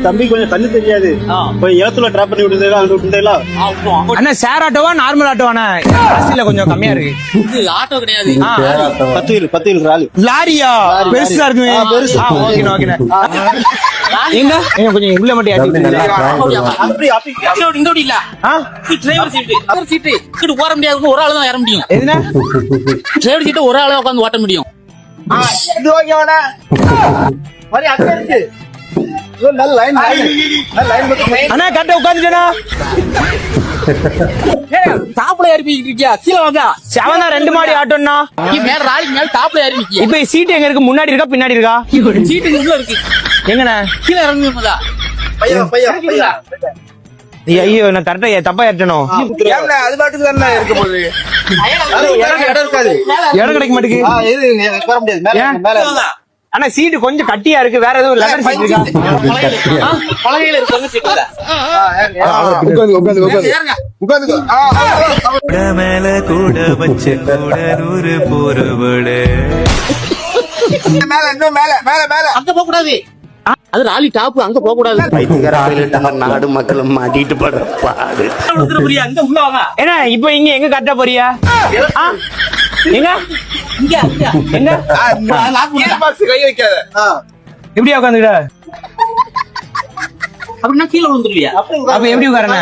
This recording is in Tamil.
தம்பி கொஞ்சம் கண்ணு தெரியாது, கொஞ்சம் ஏத்துல டிராப் பண்ணி விட்டுருந்தா அங்க விட்டுருந்தா. அண்ணா ஷேர் ஆட்டோவா நார்மல் ஆட்டோவாண்ணா? கொஞ்சம் கம்மியா இருக்கு. ஆட்டோ கிடையாது, 10 வீல் ராலி. லாரியா? பெருசா இருக்குமே. ஓகேண்ணா ஓகேண்ணா. எங்க கொஞ்சம் உள்ள மட்டும் இங்க இல்ல. டிரைவர் சீட்டு ஓர முடியாது, ஒரு ஆளு தான் ஏற முடியும். எதுனா டிரைவர் சீட்டு ஒரு ஆளு உட்காந்து ஓட்ட முடியும். அண்ணா கரெக்டா உட்காந்துட்டேனா? டாப்ல ஏறி இருக்கியா? கீழே வாங்க. செவனா 2 மாடி ஆட்டோன்னா மேல ராலிக்கு மேல டாப்ல ஏறி நிக்கியா? இப்ப சீட் எங்க இருக்கு? முன்னாடி இருக்கா பின்னாடி இருக்கா? சீட்டு உள்ள இருக்கு. எங்கண்ணா? கீழே இறங்குதா? ஐயோ நான் கரெக்டா தப்பா ஏற்றணும். அது பாட்டுக்கு தானே இருக்க போகுது, இடம் கிடைக்க மாட்டேங்குது. ஆனா சீட்டு கொஞ்சம் கட்டியா இருக்கு. வேற எதுவும் லெதர் சீட் இருக்கா? பலகையில இருக்கு. மேல கூட வச்சு கூட நூறு போறவளே. அங்க போக கூடாது, அது ராலி டாப். அங்க போக கூடாது. நாடு மக்களும் மாட்டிட்டு படுற பாடு. அங்க உள்ள வாங்க. ஏன்னா இப்ப இங்க எங்க கட்ட போறியா? எங்க எங்க கை வைக்காத. எப்படியா உட்காந்துக்கிட்ட? அப்படின்னா கீழே விழுந்துருவியா? அப்ப எப்படி உட்காரண்ணா?